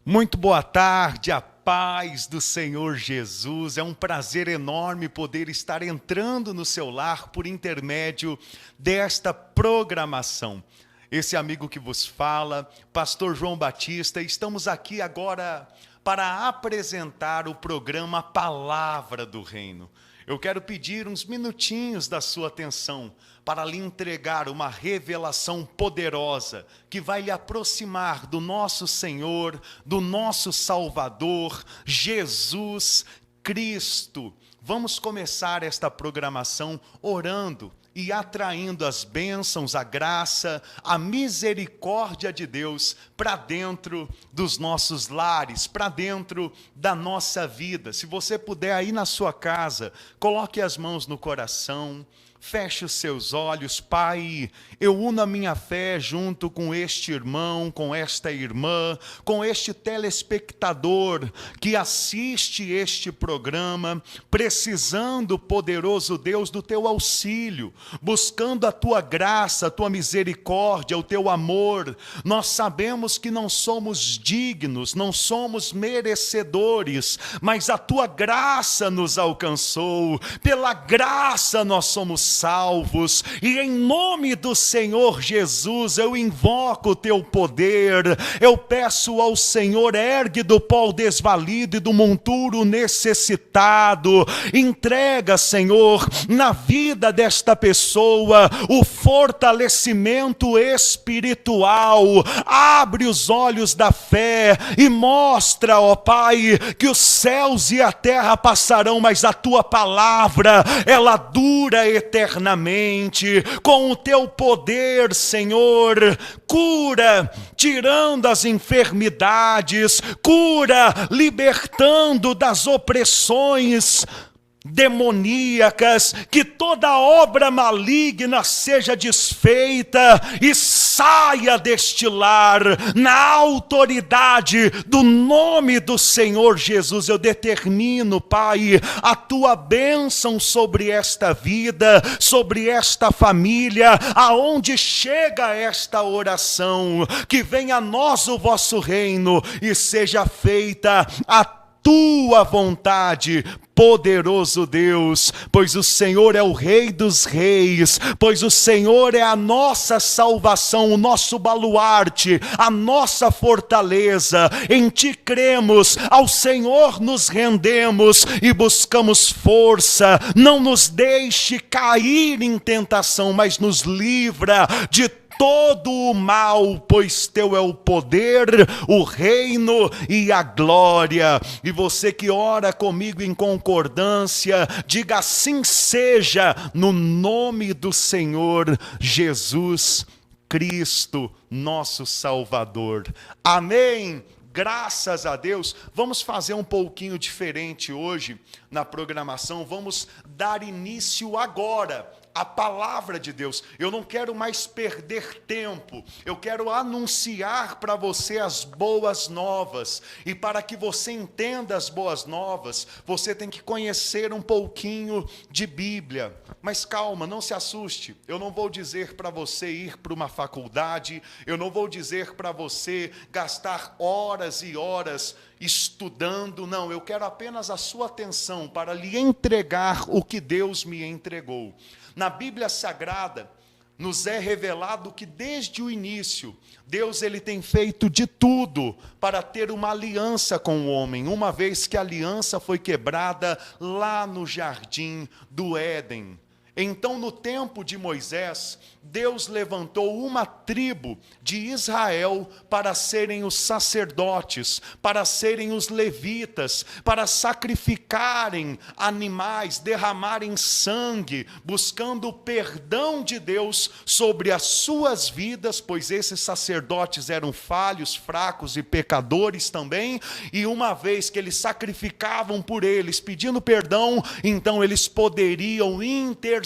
Muito boa tarde, a paz do Senhor Jesus. É um prazer enorme poder estar entrando no seu lar por intermédio desta programação. Esse amigo que vos fala, Pastor João Batista, estamos aqui agora para apresentar o programa Palavra do Reino. Eu quero pedir uns minutinhos da sua atenção para lhe entregar uma revelação poderosa que vai lhe aproximar do nosso Senhor, do nosso Salvador, Jesus Cristo. Vamos começar esta programação orando e atraindo as bênçãos, a graça, a misericórdia de Deus para dentro dos nossos lares, para dentro da nossa vida. Se você puder aí na sua casa, coloque as mãos no coração, feche os seus olhos. Pai, eu uno a minha fé junto com este irmão, com esta irmã, com este telespectador que assiste este programa, precisando, poderoso Deus, do teu auxílio, buscando a tua graça, a tua misericórdia, o teu amor. Nós sabemos que não somos dignos, não somos merecedores, mas a tua graça nos alcançou. Pela graça nós somos salvos, e em nome do Senhor Jesus eu invoco o teu poder. Eu peço ao Senhor, ergue do pó o desvalido e do monturo necessitado. Entrega, Senhor, na vida desta pessoa o fortalecimento espiritual. Abre os olhos da fé e mostra, ó Pai, que os céus e a terra passarão, mas a tua palavra, ela dura eternamente. Com o teu poder, Senhor, cura, tirando as enfermidades, cura, libertando das opressões demoníacas, que toda obra maligna seja desfeita e saia deste lar, na autoridade do nome do Senhor Jesus. Eu determino, Pai, a tua bênção sobre esta vida, sobre esta família, aonde chega esta oração, que venha a nós o vosso reino e seja feita a tua vontade, poderoso Deus, pois o Senhor é o Rei dos Reis, pois o Senhor é a nossa salvação, o nosso baluarte, a nossa fortaleza. Em ti cremos, ao Senhor nos rendemos e buscamos força. Não nos deixe cair em tentação, mas nos livra de todo o mal, pois teu é o poder, o reino e a glória. E você que ora comigo em concordância, diga: assim seja, no nome do Senhor Jesus Cristo, nosso Salvador. Amém. Graças a Deus. Vamos fazer um pouquinho diferente hoje na programação. Vamos dar início agora a palavra de Deus. Eu não quero mais perder tempo. Eu quero anunciar para você as boas novas. E para que você entenda as boas novas, você tem que conhecer um pouquinho de Bíblia. Mas calma, não se assuste. Eu não vou dizer para você ir para uma faculdade. Eu não vou dizer para você gastar horas e horas estudando. Não, eu quero apenas a sua atenção para lhe entregar o que Deus me entregou. Na Bíblia Sagrada, nos é revelado que desde o início, Deus ele tem feito de tudo para ter uma aliança com o homem, uma vez que a aliança foi quebrada lá no jardim do Éden. Então, no tempo de Moisés, Deus levantou uma tribo de Israel para serem os sacerdotes, para serem os levitas, para sacrificarem animais, derramarem sangue, buscando o perdão de Deus sobre as suas vidas, pois esses sacerdotes eram falhos, fracos e pecadores também, e uma vez que eles sacrificavam por eles, pedindo perdão, então eles poderiam interceder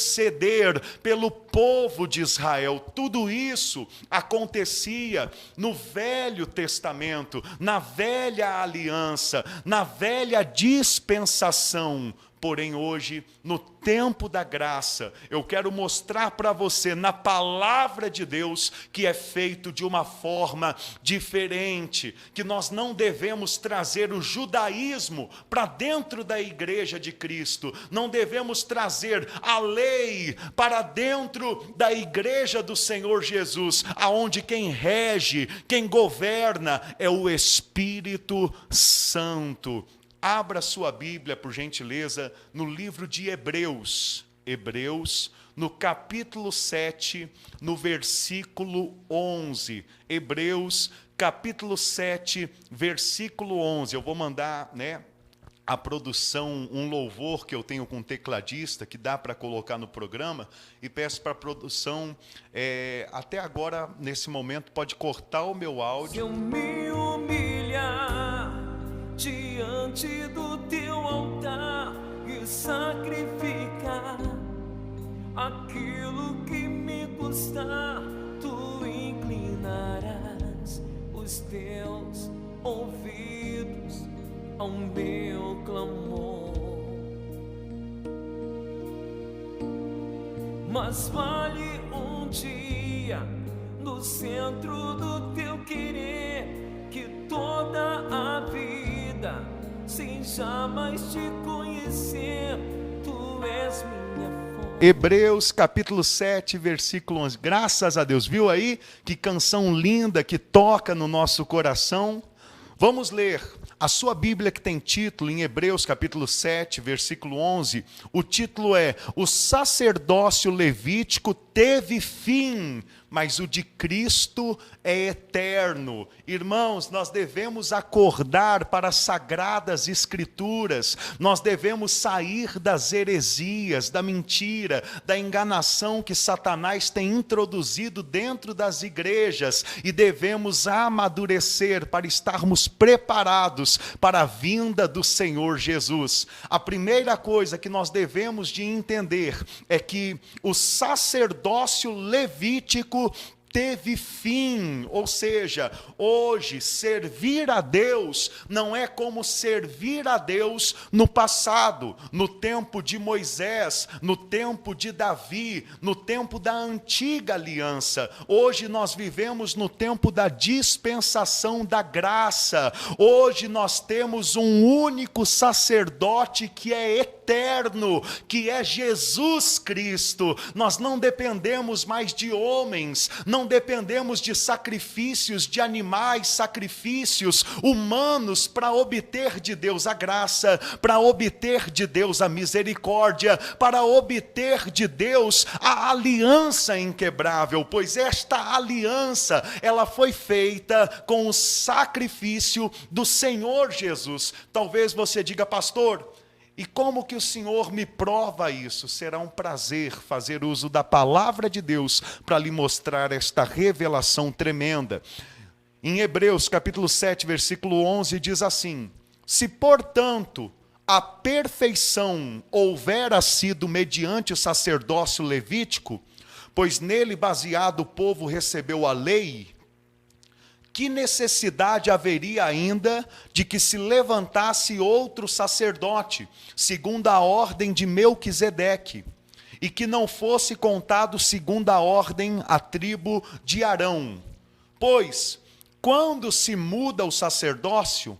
pelo povo de Israel. Tudo isso acontecia no Velho Testamento, na velha aliança, na velha dispensação. Porém hoje, no tempo da graça, eu quero mostrar para você na palavra de Deus que é feito de uma forma diferente, que nós não devemos trazer o judaísmo para dentro da igreja de Cristo, não devemos trazer a lei para dentro da igreja do Senhor Jesus, aonde quem rege, quem governa é o Espírito Santo. Abra sua Bíblia, por gentileza, no livro de Hebreus. Hebreus, no capítulo 7, no versículo 11. Hebreus, capítulo 7, versículo 11. Eu vou mandar, a produção, um louvor que eu tenho com um tecladista, que dá para colocar no programa, e peço para a produção, até agora, nesse momento, pode cortar o meu áudio. Se eu me humilhar diante do teu altar e sacrificar aquilo que me custar, tu inclinarás os teus ouvidos ao meu clamor. Mas vale um dia no centro do teu querer, que toda a vida, sem jamais te conhecer, tu és minha fonte. Hebreus capítulo 7, versículo 11. Graças a Deus. Viu aí que canção linda que toca no nosso coração? Vamos ler a sua Bíblia, que tem título em Hebreus capítulo 7, versículo 11. O título é: O sacerdócio levítico teve fim, mas o de Cristo é eterno. Irmãos, nós devemos acordar para as sagradas escrituras, nós devemos sair das heresias, da mentira, da enganação que Satanás tem introduzido dentro das igrejas, e devemos amadurecer para estarmos preparados para a vinda do Senhor Jesus. A primeira coisa que nós devemos de entender é que o sacerdócio levítico teve fim, ou seja, hoje servir a Deus não é como servir a Deus no passado, no tempo de Moisés, no tempo de Davi, no tempo da antiga aliança. Hoje nós vivemos no tempo da dispensação da graça. Hoje nós temos um único sacerdote que é eterno, que é Jesus Cristo. Nós não dependemos mais de homens, não dependemos de sacrifícios de animais, sacrifícios humanos para obter de Deus a graça, para obter de Deus a misericórdia, para obter de Deus a aliança inquebrável, pois esta aliança, ela foi feita com o sacrifício do Senhor Jesus. Talvez você diga: pastor, e como que o Senhor me prova isso? Será um prazer fazer uso da palavra de Deus para lhe mostrar esta revelação tremenda. Em Hebreus capítulo 7, versículo 11, diz assim: Se, portanto, a perfeição houvera sido mediante o sacerdócio levítico, pois nele baseado o povo recebeu a lei, que necessidade haveria ainda de que se levantasse outro sacerdote, segundo a ordem de Melquisedeque, e que não fosse contado segundo a ordem a tribo de Arão? Pois, quando se muda o sacerdócio,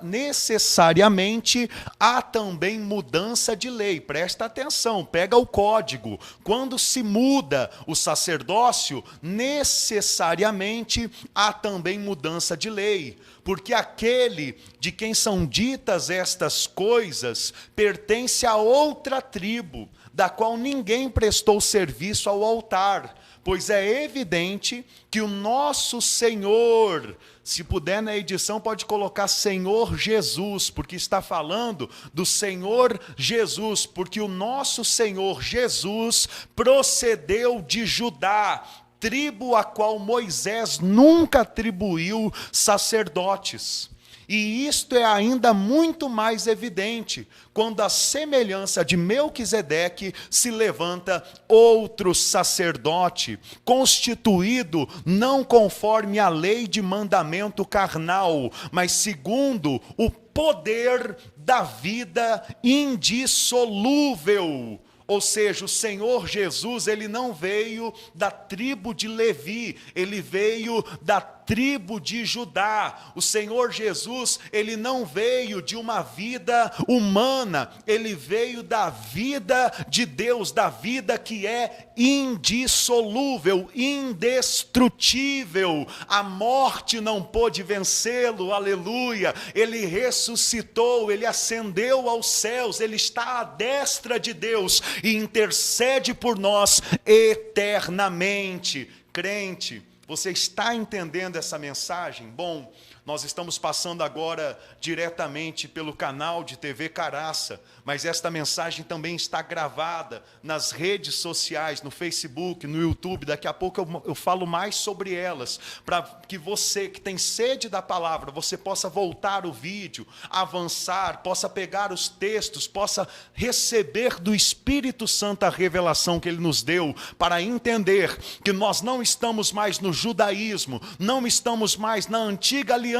necessariamente há também mudança de lei. Presta atenção, pega o código. Quando se muda o sacerdócio, necessariamente há também mudança de lei, porque aquele de quem são ditas estas coisas pertence a outra tribo, da qual ninguém prestou serviço ao altar. Pois é evidente que o nosso Senhor, se puder na edição pode colocar Senhor Jesus, porque está falando do Senhor Jesus, porque o nosso Senhor Jesus procedeu de Judá, tribo a qual Moisés nunca atribuiu sacerdotes. E isto é ainda muito mais evidente quando a semelhança de Melquisedeque se levanta outro sacerdote, constituído não conforme a lei de mandamento carnal, mas segundo o poder da vida indissolúvel. Ou seja, o Senhor Jesus, ele não veio da tribo de Levi, ele veio da tribo de Judá. O Senhor Jesus, ele não veio de uma vida humana, ele veio da vida de Deus, da vida que é indissolúvel, indestrutível. A morte não pôde vencê-lo, aleluia. Ele ressuscitou, ele ascendeu aos céus, ele está à destra de Deus e intercede por nós eternamente. Crente, você está entendendo essa mensagem? Bom, nós estamos passando agora diretamente pelo canal de TV Caraça, mas esta mensagem também está gravada nas redes sociais, no Facebook, no YouTube. Daqui a pouco eu falo mais sobre elas, para que você que tem sede da palavra, você possa voltar o vídeo, avançar, possa pegar os textos, possa receber do Espírito Santo a revelação que Ele nos deu, para entender que nós não estamos mais no judaísmo, não estamos mais na antiga aliança,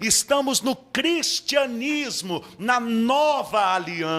estamos no cristianismo, na nova aliança.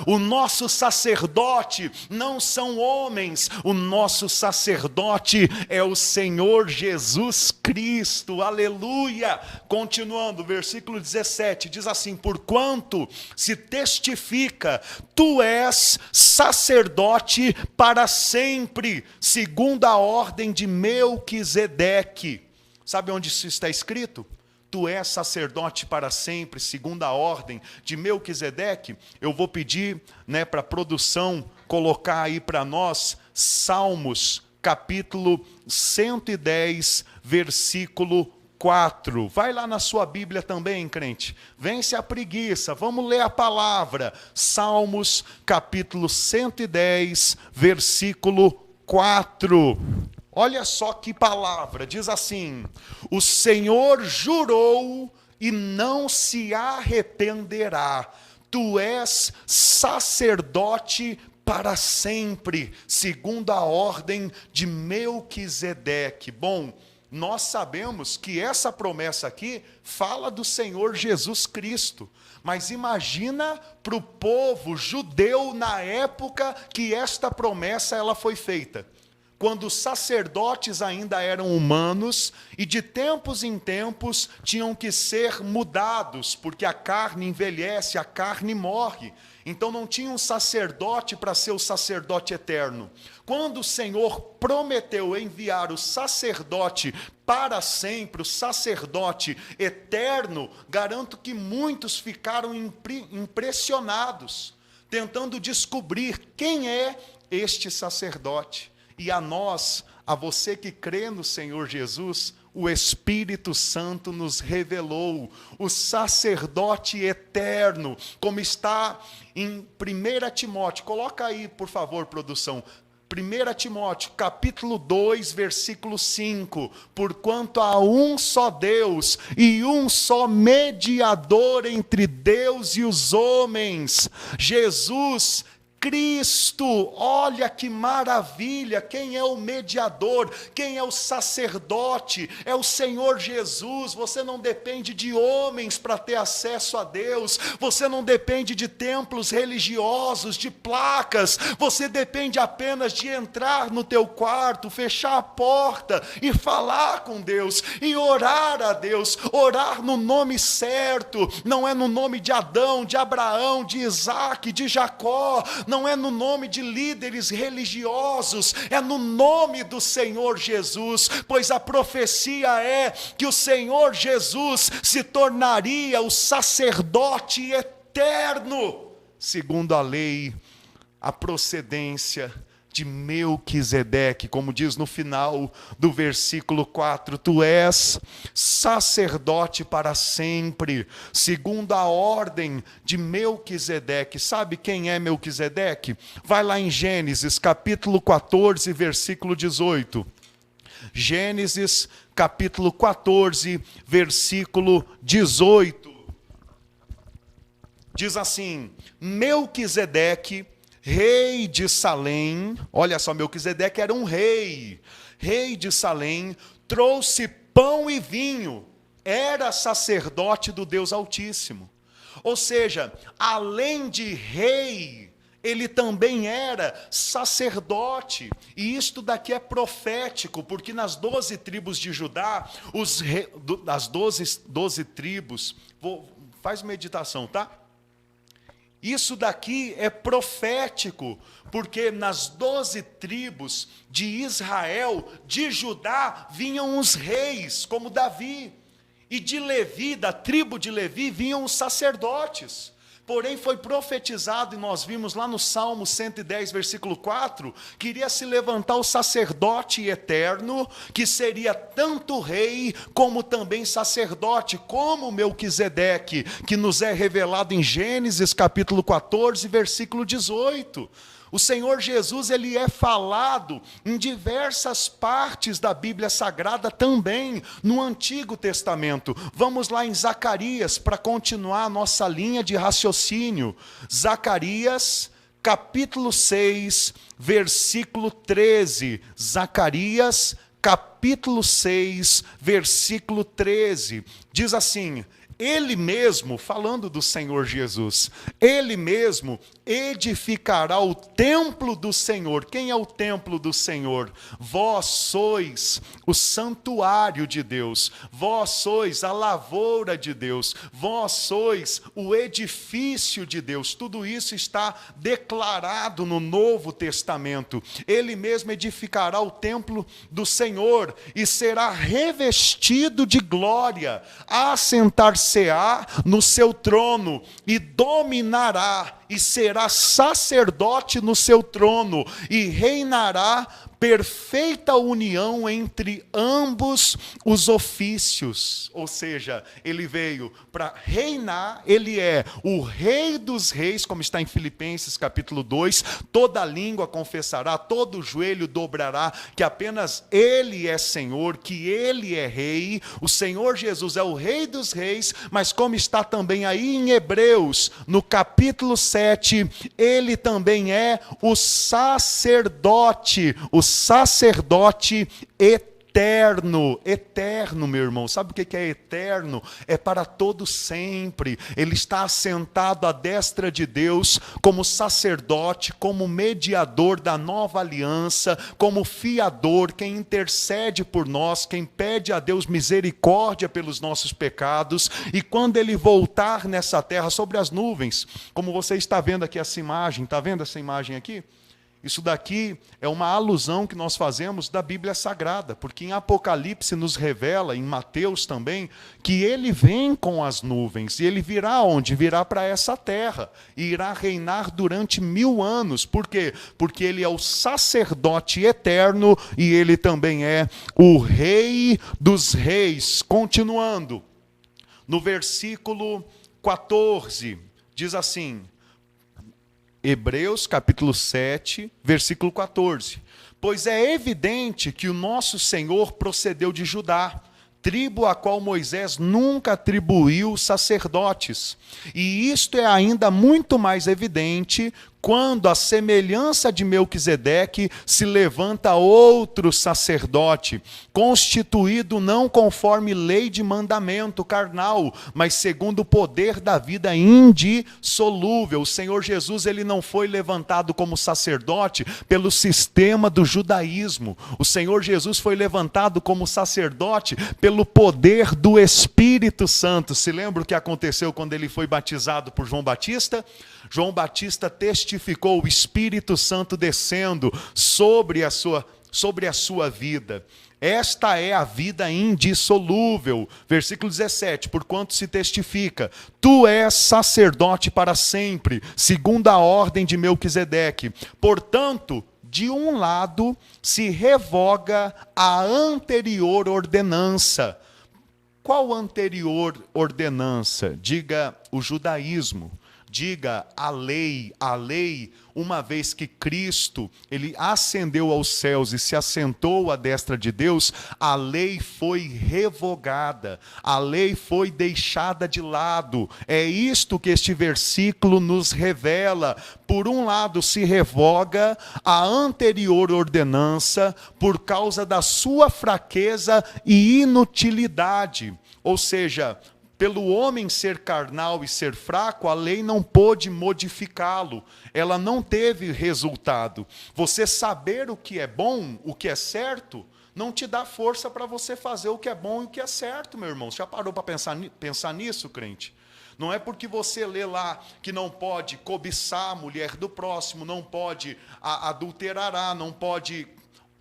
O nosso sacerdote não são homens, o nosso sacerdote é o Senhor Jesus Cristo, aleluia. Continuando, versículo 17, diz assim: porquanto se testifica, tu és sacerdote para sempre, segundo a ordem de Melquisedeque. Sabe onde isso está escrito? Tu és sacerdote para sempre, segundo a ordem de Melquisedeque. Eu vou pedir, para a produção colocar aí para nós Salmos, capítulo 110, versículo 4. Vai lá na sua Bíblia também, crente. Vence a preguiça, vamos ler a palavra. Salmos, capítulo 110, versículo 4. Olha só que palavra, diz assim: o Senhor jurou e não se arrependerá, tu és sacerdote para sempre, segundo a ordem de Melquisedeque. Bom, nós sabemos que essa promessa aqui fala do Senhor Jesus Cristo, mas imagina para o povo judeu na época que esta promessa ela foi feita, quando os sacerdotes ainda eram humanos e de tempos em tempos tinham que ser mudados, porque a carne envelhece, a carne morre. Então não tinha um sacerdote para ser o sacerdote eterno. Quando o Senhor prometeu enviar o sacerdote para sempre, o sacerdote eterno, garanto que muitos ficaram impressionados, tentando descobrir quem é este sacerdote. E a nós, a você que crê no Senhor Jesus, o Espírito Santo nos revelou o sacerdote eterno, como está em 1 Timóteo. Coloca aí, por favor, produção. 1 Timóteo, capítulo 2, versículo 5. Porquanto há um só Deus e um só mediador entre Deus e os homens, Jesus Cristo. Olha que maravilha, quem é o mediador, quem é o sacerdote, é o Senhor Jesus. Você não depende de homens para ter acesso a Deus, você não depende de templos religiosos, de placas, você depende apenas de entrar no teu quarto, fechar a porta e falar com Deus, e orar a Deus, orar no nome certo, não é no nome de Adão, de Abraão, de Isaac, de Jacó, não é no nome de líderes religiosos, é no nome do Senhor Jesus, pois a profecia é que o Senhor Jesus se tornaria o sacerdote eterno, segundo a lei, a procedência de Melquisedeque, como diz no final do versículo 4, tu és sacerdote para sempre, segundo a ordem de Melquisedeque. Sabe quem é Melquisedeque? Vai lá em Gênesis, capítulo 14, versículo 18. Gênesis, capítulo 14, versículo 18. Diz assim: Melquisedeque, rei de Salém, olha só, Melquisedeque era um rei de Salém, trouxe pão e vinho, era sacerdote do Deus Altíssimo. Ou seja, além de rei, ele também era sacerdote. E isto daqui é profético, porque nas 12 tribos de Judá, das 12 tribos, faz meditação, tá? Isso daqui é profético, porque nas 12 tribos de Israel, de Judá, vinham os reis, como Davi. E de Levi, da tribo de Levi, vinham os sacerdotes. Porém, foi profetizado, e nós vimos lá no Salmo 110, versículo 4, que iria se levantar o sacerdote eterno, que seria tanto rei, como também sacerdote, como Melquisedeque, que nos é revelado em Gênesis, capítulo 14, versículo 18. O Senhor Jesus, ele é falado em diversas partes da Bíblia Sagrada também, no Antigo Testamento. Vamos lá em Zacarias, para continuar a nossa linha de raciocínio. Zacarias, capítulo 6, versículo 13. Zacarias, capítulo 6, versículo 13. Diz assim: Ele mesmo, falando do Senhor Jesus, Ele mesmo edificará o templo do Senhor. Quem é o templo do Senhor? Vós sois o santuário de Deus, vós sois a lavoura de Deus, vós sois o edifício de Deus. Tudo isso está declarado no Novo Testamento. Ele mesmo edificará o templo do Senhor e será revestido de glória, assentar-se-á no seu trono e dominará, e será sacerdote no seu trono, e reinará perfeita união entre ambos os ofícios. Ou seja, ele veio para reinar, ele é o rei dos reis, como está em Filipenses capítulo 2, toda língua confessará, todo joelho dobrará, que apenas ele é Senhor, que ele é rei. O Senhor Jesus é o rei dos reis, mas como está também aí em Hebreus, no capítulo 7, ele também é o sacerdote eterno. Eterno, meu irmão. Sabe o que é eterno? É para todo sempre. Ele está assentado à destra de Deus como sacerdote, como mediador da nova aliança, como fiador, quem intercede por nós, quem pede a Deus misericórdia pelos nossos pecados. E quando ele voltar nessa terra sobre as nuvens, como você está vendo aqui essa imagem, está vendo essa imagem aqui? Isso daqui é uma alusão que nós fazemos da Bíblia Sagrada, porque em Apocalipse nos revela, em Mateus também, que ele vem com as nuvens, e ele virá onde? Virá para essa terra, e irá reinar durante 1000 anos. Por quê? Porque ele é o sacerdote eterno, e ele também é o rei dos reis. Continuando, no versículo 14, diz assim, Hebreus capítulo 7, versículo 14. Pois é evidente que o nosso Senhor procedeu de Judá, tribo a qual Moisés nunca atribuiu sacerdotes. E isto é ainda muito mais evidente quando, à semelhança de Melquisedeque, se levanta outro sacerdote, constituído não conforme lei de mandamento carnal, mas segundo o poder da vida indissolúvel. O Senhor Jesus, ele não foi levantado como sacerdote pelo sistema do judaísmo. O Senhor Jesus foi levantado como sacerdote pelo poder do Espírito Santo. Se lembra o que aconteceu quando ele foi batizado por João Batista? João Batista testificou o Espírito Santo descendo sobre a sua vida. Esta é a vida indissolúvel. Versículo 17, porquanto se testifica, tu és sacerdote para sempre, segundo a ordem de Melquisedeque. Portanto, de um lado se revoga a anterior ordenança. Qual anterior ordenança? Diga o judaísmo. Diga a lei, uma vez que Cristo, ele ascendeu aos céus e se assentou à destra de Deus, a lei foi revogada, a lei foi deixada de lado. É isto que este versículo nos revela. Por um lado se revoga a anterior ordenança por causa da sua fraqueza e inutilidade. Ou seja, Pelo homem ser carnal e ser fraco, a lei não pôde modificá-lo. Ela não teve resultado. Você saber o que é bom, o que é certo, não te dá força para você fazer o que é bom e o que é certo, meu irmão. Você já parou para pensar nisso, crente? Não é porque você lê lá que não pode cobiçar a mulher do próximo, não pode adulterar, não pode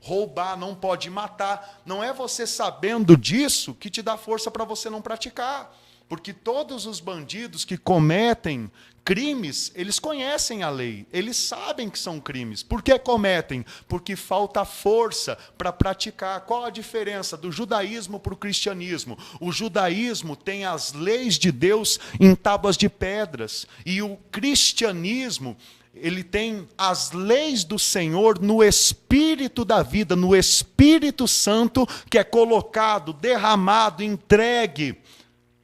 roubar, não pode matar. Não é você sabendo disso que te dá força para você não praticar. Porque todos os bandidos que cometem crimes, eles conhecem a lei, eles sabem que são crimes. Por que cometem? Porque falta força para praticar. Qual a diferença do judaísmo para o cristianismo? O judaísmo tem as leis de Deus em tábuas de pedras, e o cristianismo, ele tem as leis do Senhor no Espírito da vida, no Espírito Santo, que é colocado, derramado, entregue,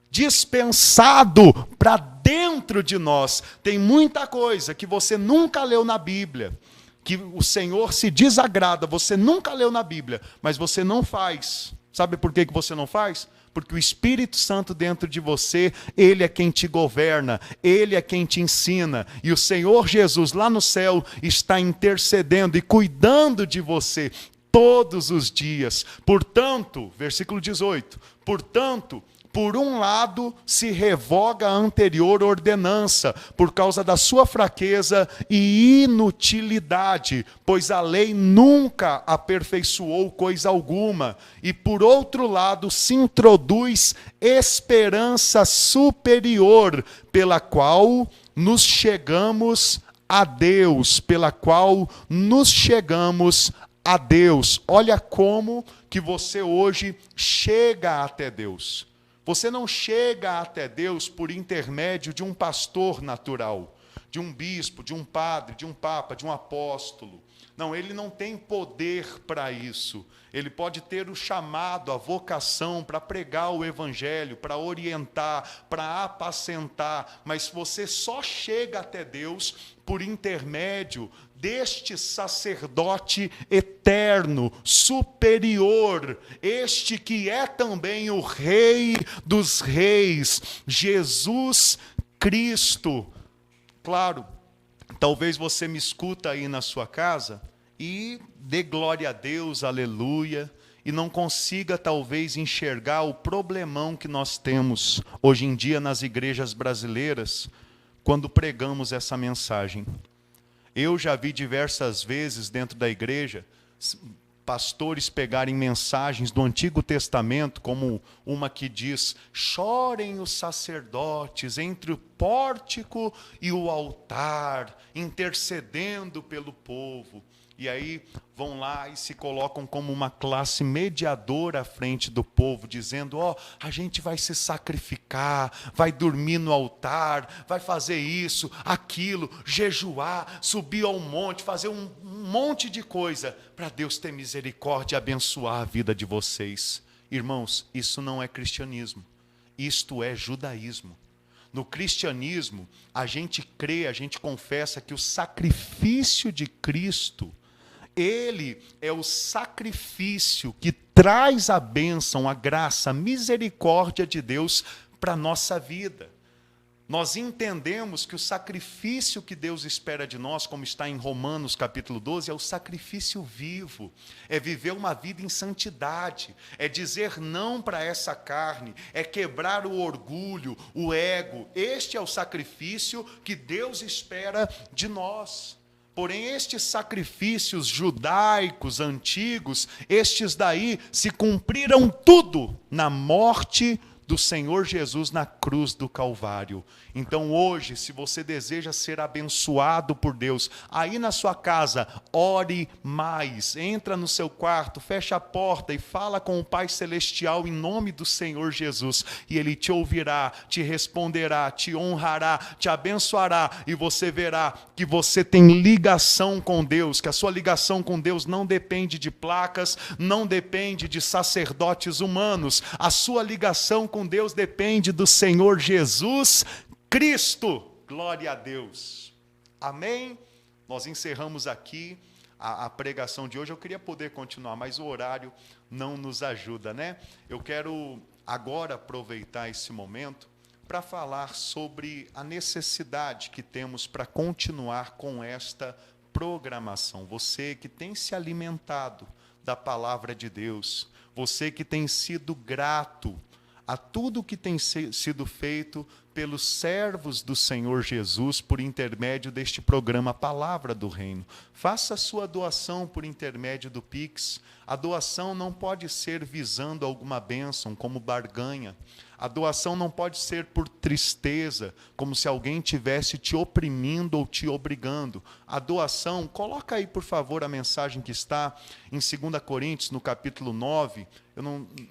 dispensado para dentro de nós. Tem muita coisa que você nunca leu na Bíblia, que o Senhor se desagrada, você nunca leu na Bíblia, mas você não faz. Sabe por que você não faz? Porque o Espírito Santo dentro de você, Ele é quem te governa, Ele é quem te ensina. E o Senhor Jesus lá no céu está intercedendo e cuidando de você todos os dias. Portanto, versículo 18, portanto, por um lado, se revoga a anterior ordenança, por causa da sua fraqueza e inutilidade, pois a lei nunca aperfeiçoou coisa alguma. E por outro lado, se introduz esperança superior, pela qual nos chegamos a Deus, pela qual nos chegamos a Deus. Olha como que você hoje chega até Deus. Você não chega até Deus por intermédio de um pastor natural, de um bispo, de um padre, de um papa, de um apóstolo. Não, ele não tem poder para isso. Ele pode ter o chamado, a vocação para pregar o evangelho, para orientar, para apacentar, mas você só chega até Deus por intermédio deste sacerdote eterno, superior, este que é também o Rei dos Reis, Jesus Cristo. Claro, talvez você me escuta aí na sua casa e dê glória a Deus, aleluia, e não consiga talvez enxergar o problemão que nós temos hoje em dia nas igrejas brasileiras, quando pregamos essa mensagem. Eu já vi diversas vezes dentro da igreja pastores pegarem mensagens do Antigo Testamento, como uma que diz: chorem os sacerdotes entre o pórtico e o altar, intercedendo pelo povo. E aí vão lá e se colocam como uma classe mediadora à frente do povo, dizendo: ó, a gente vai se sacrificar, vai dormir no altar, vai fazer isso, aquilo, jejuar, subir ao monte, fazer um monte de coisa, para Deus ter misericórdia e abençoar a vida de vocês. Irmãos, isso não é cristianismo, isto é judaísmo. No cristianismo, a gente crê, a gente confessa que o sacrifício de Cristo, Ele é o sacrifício que traz a bênção, a graça, a misericórdia de Deus para a nossa vida. Nós entendemos que o sacrifício que Deus espera de nós, como está em Romanos capítulo 12, é o sacrifício vivo, é viver uma vida em santidade, é dizer não para essa carne, é quebrar o orgulho, o ego. Este é o sacrifício que Deus espera de nós. Porém, estes sacrifícios judaicos antigos, estes daí se cumpriram tudo na morte do Senhor Jesus na cruz do Calvário. Então hoje, se você deseja ser abençoado por Deus, aí na sua casa, ore mais, entra no seu quarto, fecha a porta e fala com o Pai Celestial em nome do Senhor Jesus, e Ele te ouvirá, te responderá, te honrará, te abençoará, e você verá que você tem ligação com Deus, que a sua ligação com Deus não depende de placas, não depende de sacerdotes humanos, a sua ligação com Deus depende do Senhor Jesus Cristo. Glória a Deus. Amém? Nós encerramos aqui a pregação de hoje. Eu queria poder continuar, mas o horário não nos ajuda, né? Eu quero agora aproveitar esse momento para falar sobre a necessidade que temos para continuar com esta programação. Você que tem se alimentado da palavra de Deus, você que tem sido grato a tudo que tem sido feito pelos servos do Senhor Jesus por intermédio deste programa Palavra do Reino. Faça a sua doação por intermédio do Pix. A doação não pode ser visando alguma bênção, como barganha. A doação não pode ser por tristeza, como se alguém tivesse te oprimindo ou te obrigando. A doação, coloca aí, por favor, a mensagem que está em 2 Coríntios, no capítulo 9. Eu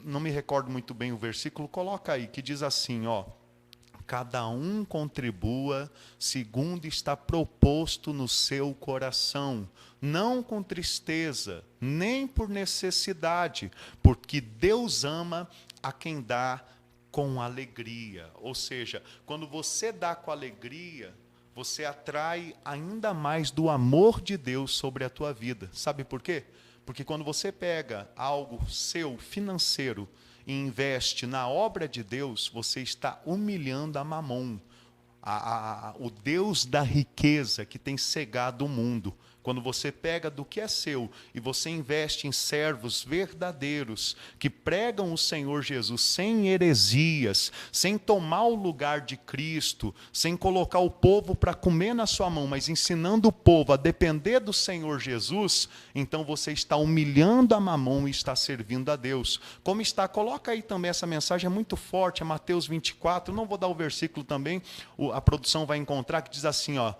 não me recordo muito bem o versículo. Coloca aí, que diz assim, ó. Cada um contribua segundo está proposto no seu coração, não com tristeza, nem por necessidade, porque Deus ama a quem dá com alegria. Ou seja, quando você dá com alegria, você atrai ainda mais do amor de Deus sobre a tua vida. Sabe por quê? Porque quando você pega algo seu, financeiro, e investe na obra de Deus, você está humilhando a Mamon, o Deus da riqueza que tem cegado o mundo. Quando você pega do que é seu e você investe em servos verdadeiros que pregam o Senhor Jesus sem heresias, sem tomar o lugar de Cristo, sem colocar o povo para comer na sua mão, mas ensinando o povo a depender do Senhor Jesus, então você está humilhando a Mamon e está servindo a Deus. Como está? Coloca aí também essa mensagem, é muito forte, é Mateus 24, não vou dar o versículo também, a produção vai encontrar, que diz assim, ó,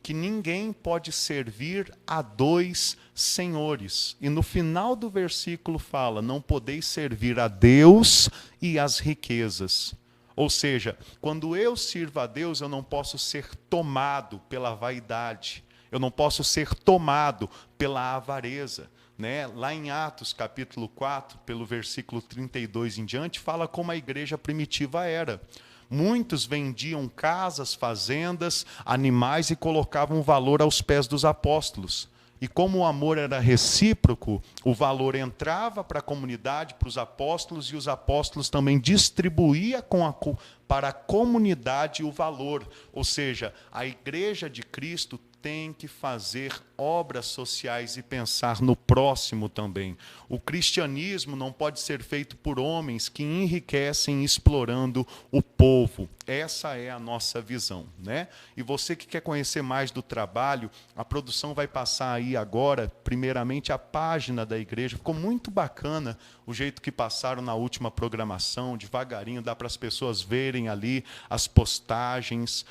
que ninguém pode servir a dois senhores. E no final do versículo fala, não podeis servir a Deus e às riquezas. Ou seja, quando eu sirvo a Deus, eu não posso ser tomado pela vaidade. Eu não posso ser tomado pela avareza. Lá em Atos capítulo 4, pelo versículo 32 em diante, fala como a igreja primitiva era. Muitos vendiam casas, fazendas, animais e colocavam valor aos pés dos apóstolos. E como o amor era recíproco, o valor entrava para a comunidade, para os apóstolos, e os apóstolos também distribuíam para a comunidade o valor. Ou seja, a igreja de Cristo tem que fazer obras sociais e pensar no próximo também. O cristianismo não pode ser feito por homens que enriquecem explorando o povo. Essa é a nossa visão, E você que quer conhecer mais do trabalho, a produção vai passar aí agora, primeiramente, a página da igreja. Ficou muito bacana o jeito que passaram na última programação, devagarinho, dá para as pessoas verem ali as postagens,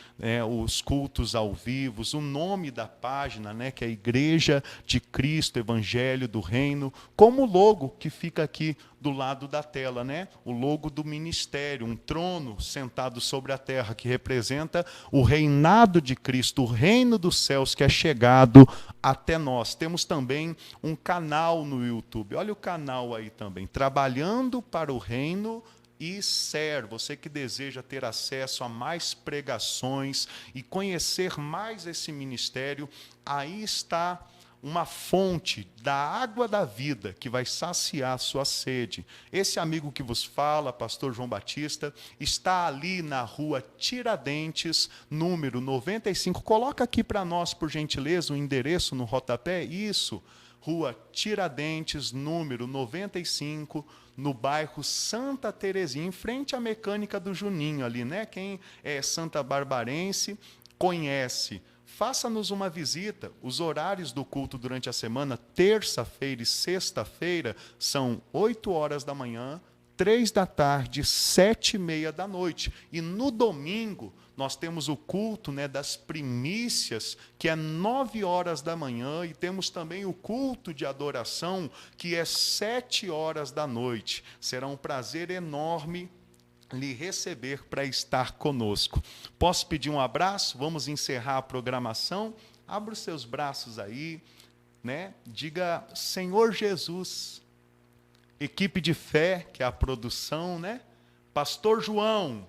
os cultos ao vivo, o nome da página, que é a Igreja de Cristo, Evangelho do Reino, como o logo que fica aqui do lado da tela, o logo do ministério, um trono sentado sobre a terra, que representa o reinado de Cristo, o reino dos céus que é chegado até nós. Temos também um canal no YouTube, olha o canal aí também, Trabalhando para o Reino e Ser. Você que deseja ter acesso a mais pregações e conhecer mais esse ministério, aí está uma fonte da água da vida que vai saciar a sua sede. Esse amigo que vos fala, pastor João Batista, está ali na rua Tiradentes, número 95. Coloca aqui para nós, por gentileza, o endereço no rodapé. Isso, rua Tiradentes, número 95, no bairro Santa Terezinha, em frente à mecânica do Juninho ali, Quem é santa barbarense conhece. Faça-nos uma visita. Os horários do culto durante a semana, terça-feira e sexta-feira, são 8 horas da manhã, 3 da tarde, 7h30 da noite. E no domingo, nós temos o culto das primícias, que é 9 horas da manhã, e temos também o culto de adoração, que é 7 horas da noite. Será um prazer enorme lhe receber para estar conosco. Posso pedir um abraço? Vamos encerrar a programação. Abra os seus braços aí, Diga, Senhor Jesus. Equipe de fé, que é a produção, Pastor João,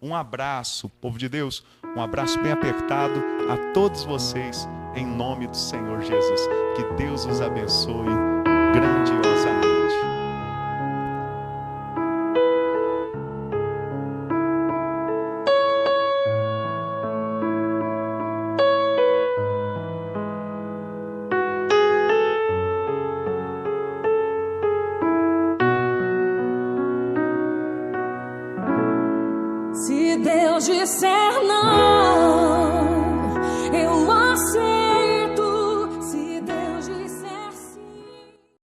um abraço, povo de Deus, um abraço bem apertado a todos vocês, em nome do Senhor Jesus. Que Deus os abençoe grandiosamente. Deus disser não,